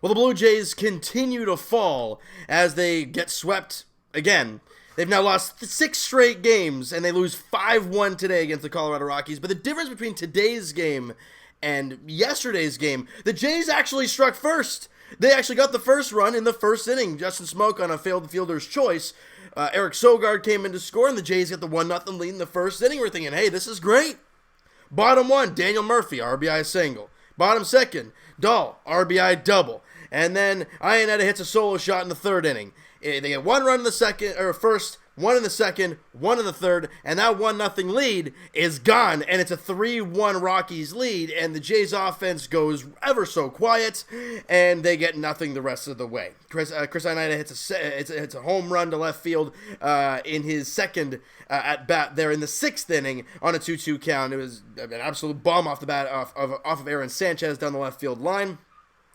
Well, the Blue Jays continue to fall as they get swept again. They've now lost 6 straight games, and they lose 5-1 today against the Colorado Rockies. But the difference between today's game and yesterday's game, the Jays actually struck first. They actually got the first run in the first inning. Justin Smoke on a failed fielder's choice. Eric Sogard came in to score, and the Jays got the 1-0 lead in the first inning. We're thinking, hey, this is great. Bottom one, Daniel Murphy, RBI single. Bottom second, Dahl, RBI double. And then Iannetta hits a solo shot in the third inning. They get 1 run in the second, or first, 1 in the second, 1 in the third, and that 1-0 lead is gone, and it's a 3-1 Rockies lead, and the Jays offense goes ever so quiet, and they get nothing the rest of the way. Chris Iannetta hits a home run to left field in his second at bat there in the 6th inning on a 2-2 count. It was an absolute bomb off the bat off of Aaron Sanchez down the left field line,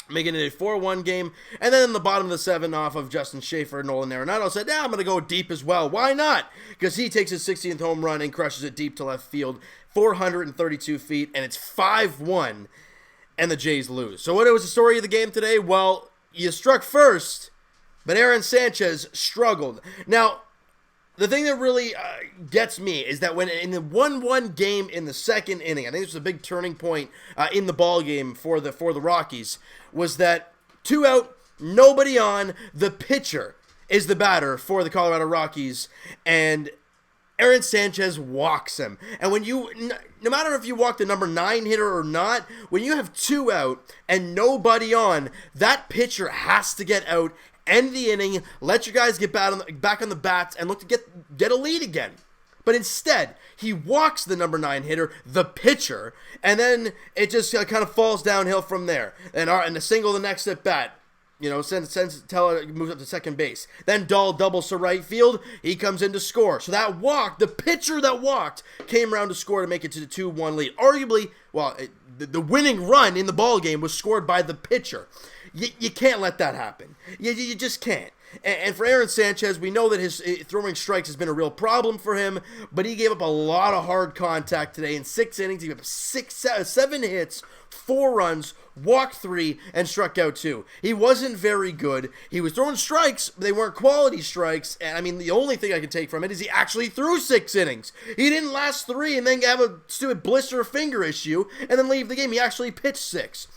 making it a 4-1 game. And then in the bottom of the 7th off of Justin Schaefer, Nolan Arenado said, I'm going to go deep as well. Why not? Because he takes his 16th home run and crushes it deep to left field, 432 feet, and it's 5-1, and the Jays lose. So what was the story of the game today? Well, you struck first, but Aaron Sanchez struggled. Now, the thing that really gets me is that when in the 1-1 game in the second inning, I think this was a big turning point in the ball game for the Rockies, was that 2 out, nobody on, the pitcher is the batter for the Colorado Rockies, and Aaron Sanchez walks him. And when you, no matter if you walk the number 9 hitter or not, when you have 2 out and nobody on, that pitcher has to get out, end the inning, let your guys get back on the bats, and look to get a lead again. But instead, he walks the number 9 hitter, the pitcher, and then it just kind of falls downhill from there. And the single the next at bat, sends Teller moves up to second base. Then Dahl doubles to right field. He comes in to score. So that walk, the pitcher that walked, came around to score to make it to the 2-1 lead. Arguably, the winning run in the ball game was scored by the pitcher. You can't let that happen. You just can't. And for Aaron Sanchez, we know that his throwing strikes has been a real problem for him, but he gave up a lot of hard contact today. In 6 innings, he gave up 7 hits, 4 runs, walked 3, and struck out 2. He wasn't very good. He was throwing strikes, but they weren't quality strikes. And I mean, the only thing I can take from it is he actually threw 6 innings. He didn't last 3 and then have a stupid blister finger issue and then leave the game. He actually pitched 6.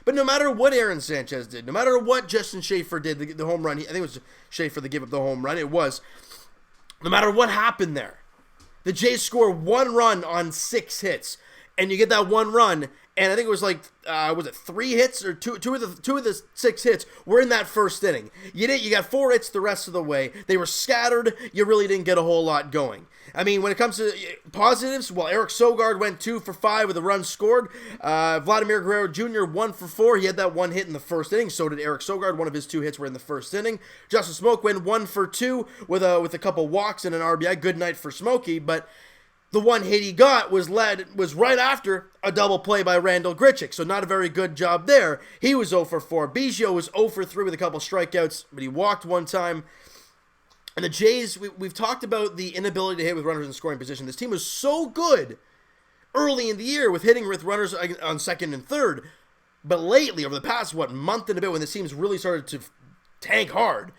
But no matter what Aaron Sanchez did, no matter what Justin Schaefer did, the home run, I think it was Schaefer that gave up the home run, it was, no matter what happened there, the Jays score 1 run on 6 hits, and you get that 1 run, and I think it was was it 3 hits or two of the 6 hits were in that first inning. You got 4 hits the rest of the way. They were scattered. You really didn't get a whole lot going. I mean, when it comes to positives, well, Eric Sogard went 2 for 5 with a run scored. Vladimir Guerrero Jr. 1 for 4. He had that 1 hit in the first inning. So did Eric Sogard. One of his 2 hits were in the first inning. Justin Smoke went 1 for 2 with a couple walks and an RBI. Good night for Smokey, but the 1 hit he got was right after a double play by Randall Grichuk, so not a very good job there. He was 0 for 4. Biggio was 0 for 3 with a couple strikeouts, but he walked 1 time. And the Jays, we've talked about the inability to hit with runners in scoring position. This team was so good early in the year with hitting with runners on second and third, but lately, over the past, month and a bit, when this team's really started to tank hard,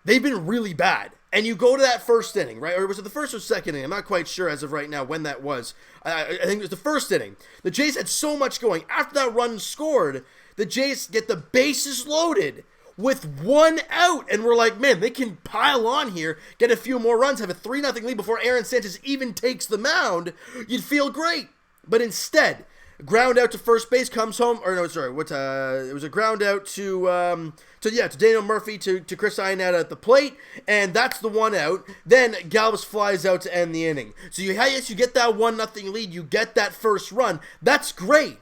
they've been really bad. And you go to that first inning, right? Or was it the first or second inning? I'm not quite sure as of right now when that was. I think it was the first inning. The Jays had so much going. After that run scored, the Jays get the bases loaded with 1 out. And we're like, man, they can pile on here, get a few more runs, have a 3-0 lead before Aaron Sanchez even takes the mound. You'd feel great. But instead, ground out to first base, comes home, or no, sorry, it was a ground out to Daniel Murphy, to Chris Iannetta at the plate, and that's the 1 out. Then Galvis flies out to end the inning. So you get that 1-0 lead, you get that first run, that's great.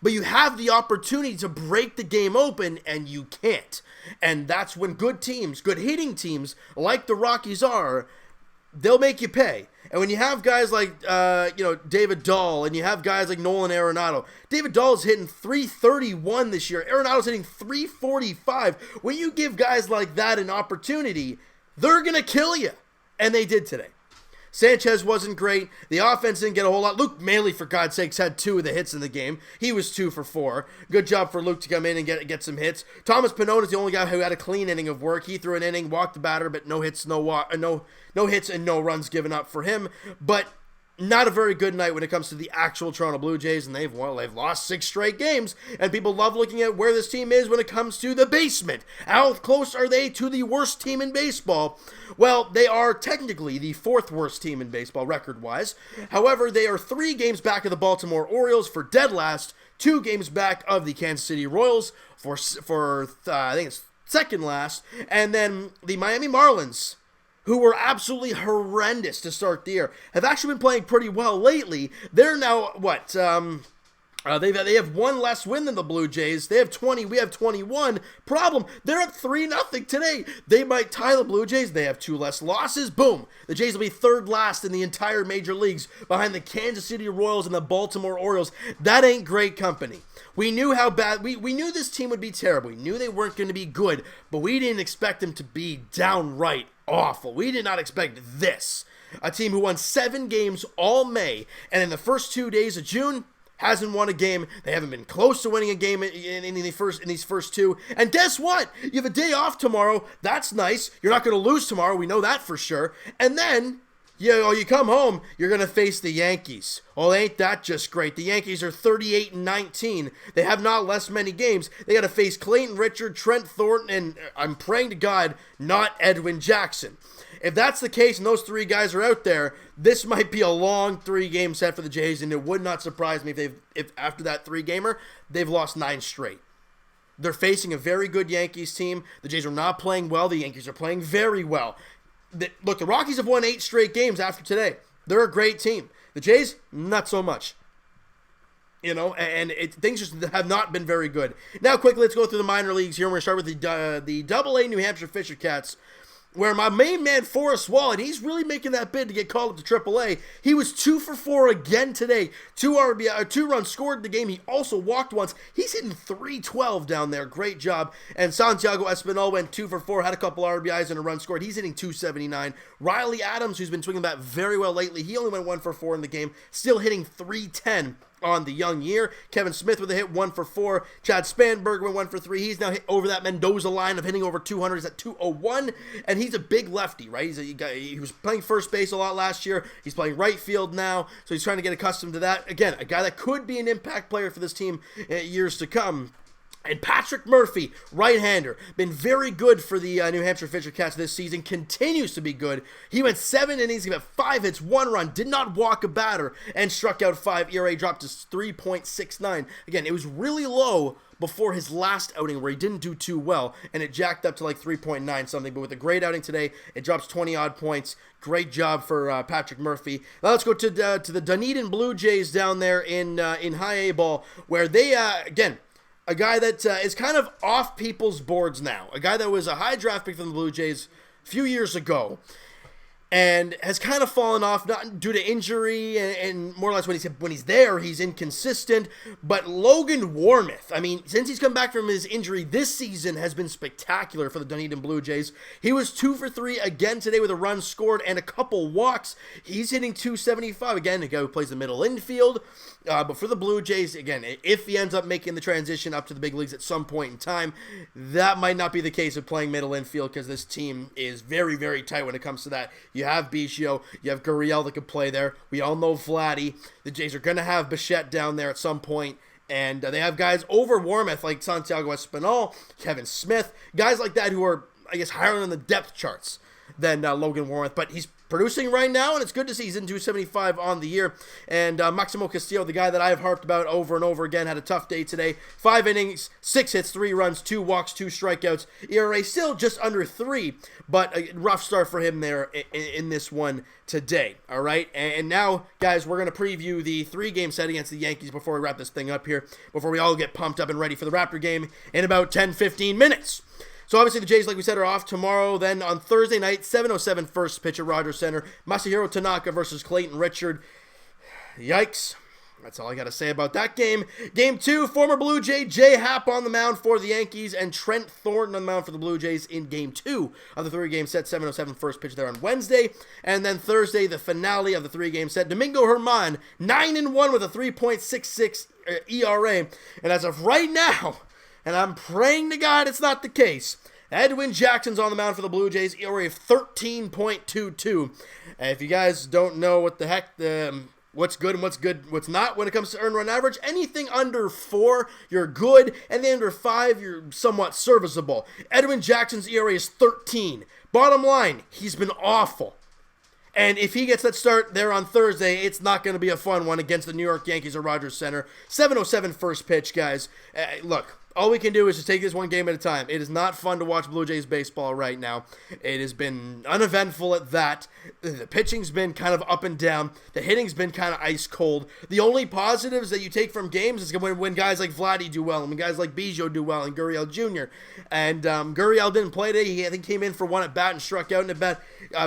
But you have the opportunity to break the game open, and you can't. And that's when good teams, good hitting teams, like the Rockies are, they'll make you pay. And when you have guys like, David Dahl, and you have guys like Nolan Arenado, David Dahl's hitting .331 this year. Arenado's hitting .345. When you give guys like that an opportunity, they're going to kill you. And they did today. Sanchez wasn't great. The offense didn't get a whole lot. Luke Mailey, for God's sakes, had 2 of the hits in the game. He was 2 for 4. Good job for Luke to come in and get some hits. Thomas Pannone is the only guy who had a clean inning of work. He threw an inning, walked the batter, but no hits, no hits and no runs given up for him. But not a very good night when it comes to the actual Toronto Blue Jays, and they've lost 6 straight games, and people love looking at where this team is when it comes to the basement. How close are they to the worst team in baseball? Well, they are technically the 4th worst team in baseball record-wise. However, they are 3 games back of the Baltimore Orioles for dead last, 2 games back of the Kansas City Royals for I think it's second last, and then the Miami Marlins, who were absolutely horrendous to start the year, have actually been playing pretty well lately. They're now, they have 1 less win than the Blue Jays. They have 20, we have 21. Problem, they're up 3-0 today. They might tie the Blue Jays. They have 2 less losses. Boom. The Jays will be 3rd last in the entire major leagues behind the Kansas City Royals and the Baltimore Orioles. That ain't great company. We knew how bad, we knew this team would be terrible. We knew they weren't going to be good, but we didn't expect them to be downright awful. We did not expect this. A team who won 7 games all May, and in the first 2 days of June, hasn't won a game. They haven't been close to winning a game in these first 2. And guess what? You have a day off tomorrow. That's nice. You're not going to lose tomorrow. We know that for sure. And then you come home, you're going to face the Yankees. Oh, ain't that just great? The Yankees are 38-19. They have not lost many games. They got to face Clayton Richard, Trent Thornton, and I'm praying to God, not Edwin Jackson. If that's the case and those 3 guys are out there, this might be a long 3-game set for the Jays, and it would not surprise me if after that 3-gamer, they've lost 9 straight. They're facing a very good Yankees team. The Jays are not playing well. The Yankees are playing very well. Look, the Rockies have won 8 straight games after today. They're a great team. The Jays, not so much. Things just have not been very good. Now, quickly, let's go through the minor leagues here. We're going to start with the AA New Hampshire Fisher Cats, where my main man, Forrest Wall, and he's really making that bid to get called up to AAA. He was 2 for 4 again today. 2 runs scored in the game. He also walked once. He's hitting .312 down there. Great job. And Santiago Espinal went 2 for 4, had a couple RBIs and a run scored. He's hitting .279. Riley Adams, who's been swinging that very well lately, he only went 1 for 4 in the game, still hitting .310 on the young year. Kevin Smith with a hit, 1 for 4. Chad Spanberg went 1 for 3. He's now hit over that Mendoza line of hitting over 200. He's at 201, and he's a big lefty, right? He was playing first base a lot last year. He's playing right field now, so he's trying to get accustomed to that. Again, a guy that could be an impact player for this team years to come. And Patrick Murphy, right-hander, been very good for the New Hampshire Fisher Cats this season, continues to be good. He went 7 innings, he got 5 hits, 1 run, did not walk a batter, and struck out 5. ERA dropped to 3.69. Again, it was really low before his last outing where he didn't do too well, and it jacked up to like 3.9 something, but with a great outing today, it drops 20-odd points. Great job for Patrick Murphy. Now let's go to the Dunedin Blue Jays down there in High A ball, where they, again, a guy that is kind of off people's boards now. A guy that was a high draft pick from the Blue Jays a few years ago and has kind of fallen off, not due to injury, and more or less when he's there, he's inconsistent. But Logan Warmoth, I mean, since he's come back from his injury, this season has been spectacular for the Dunedin Blue Jays. He was 2 for 3 again today with a run scored and a couple walks. He's hitting .275. Again, a guy who plays the middle infield. But for the Blue Jays, again, if he ends up making the transition up to the big leagues at some point in time, that might not be the case of playing middle infield, because this team is very, very tight when it comes to that. You have Biggio, you have Gurriel that could play there. We all know Vladdy. The Jays are going to have Bichette down there at some point. And they have guys over Warmoth like Santiago Espinal, Kevin Smith, guys like that who are, I guess, higher on the depth charts than Logan Warmoth. But he's producing right now, and it's good to see he's in .275 on the year. And Maximo Castillo, the guy that I've harped about over and over again, had a tough day today. 5 innings, 6 hits, 3 runs, 2 walks, 2 strikeouts. ERA still just under 3, but a rough start for him there in this one today. All right, and now, guys, we're going to preview the 3-game set against the Yankees before we wrap this thing up here, before we all get pumped up and ready for the Raptor game in about 10-15 minutes. So obviously the Jays, like we said, are off tomorrow. Then on Thursday night, 7:07 first pitch at Rogers Center, Masahiro Tanaka versus Clayton Richard. Yikes. That's all I got to say about that game. Game 2, former Blue Jay Jay Happ on the mound for the Yankees and Trent Thornton on the mound for the Blue Jays in Game 2 of the 3-game set. 7:07 first pitch there on Wednesday. And then Thursday, the finale of the 3-game set. Domingo Germán, 9-1 with a 3.66 ERA. And as of right now, and I'm praying to God it's not the case, Edwin Jackson's on the mound for the Blue Jays, ERA of 13.22. And if you guys don't know what the heck what's good and what's not when it comes to earned run average, anything under 4, you're good, and then under 5, you're somewhat serviceable. Edwin Jackson's ERA is 13. Bottom line, he's been awful. And if he gets that start there on Thursday, it's not going to be a fun one against the New York Yankees at Rogers Center. 7:07 first pitch, guys. Look, all we can do is just take this one game at a time. It is not fun to watch Blue Jays baseball right now. It has been uneventful at that. The pitching's been kind of up and down. The hitting's been kind of ice cold. The only positives that you take from games is when guys like Vladdy do well, and when guys like Biggio do well, and Gurriel Jr. And Gurriel didn't play today. He, I think, came in for one at bat and struck out in a bat.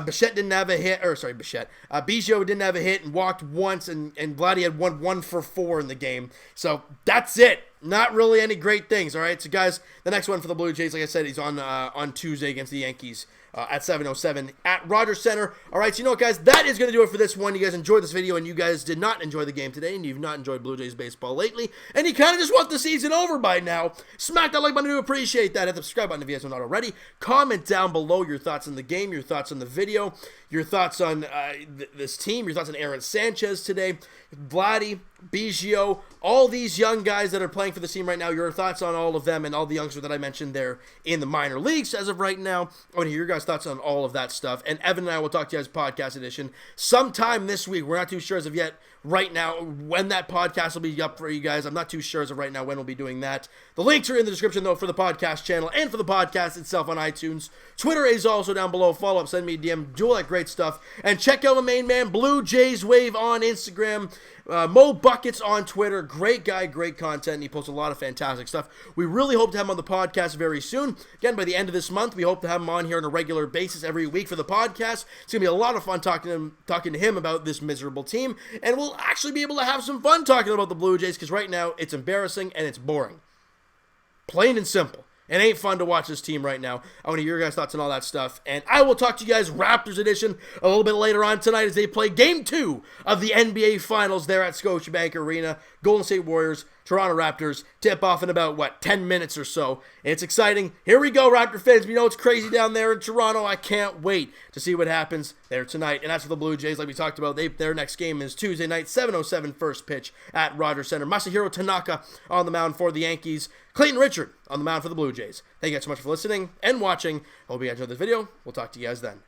Bichette didn't have a hit, Biggio didn't have a hit and walked once, and Vladdy had 1 for 4 in the game. So that's it. Not really any great things, all right? So, guys, the next one for the Blue Jays, like I said, he's on Tuesday against the Yankees at 7:07 at Rogers Center. All right, so you know what, guys? That is going to do it for this one. You guys enjoyed this video, and you guys did not enjoy the game today, and you've not enjoyed Blue Jays baseball lately, and you kind of just want the season over by now. Smack that like button to appreciate that. Hit the subscribe button if you guys are not already. Comment down below your thoughts on the game, your thoughts on the video, your thoughts on this team, your thoughts on Aaron Sanchez today, Vladdy, Biggio, all these young guys that are playing for the team right now, your thoughts on all of them and all the youngsters that I mentioned there in the minor leagues as of right now. I want to hear your guys' thoughts on all of that stuff. And Evan and I will talk to you guys podcast edition sometime this week. We're not too sure as of yet right now when that podcast will be up for you guys. I'm not too sure as of right now when we'll be doing that. The links are in the description, though, for the podcast channel and for the podcast itself on iTunes. Twitter is also down below. Follow up, send me a DM, do all that great stuff. And check out my main man, Blue Jays Wave on Instagram. Mo Buckets on Twitter. Great guy, great content. He posts a lot of fantastic stuff. We really hope to have him on the podcast very soon. Again, by the end of this month, we hope to have him on here on a regular basis every week for the podcast. It's going to be a lot of fun talking to him about this miserable team. And we'll actually be able to have some fun talking about the Blue Jays because right now it's embarrassing and it's boring. Plain and simple. It ain't fun to watch this team right now. I want to hear your guys' thoughts on all that stuff. And I will talk to you guys Raptors edition a little bit later on tonight as they play Game 2 of the NBA Finals there at Scotiabank Arena. Golden State Warriors, Toronto Raptors, tip off in about, 10 minutes or so. It's exciting. Here we go, Raptor fans. We know it's crazy down there in Toronto. I can't wait to see what happens there tonight. And as for the Blue Jays, like we talked about, their next game is Tuesday night, 7:07 first pitch at Rogers Center. Masahiro Tanaka on the mound for the Yankees. Clayton Richard on the mound for the Blue Jays. Thank you guys so much for listening and watching. I hope you guys enjoyed this video. We'll talk to you guys then.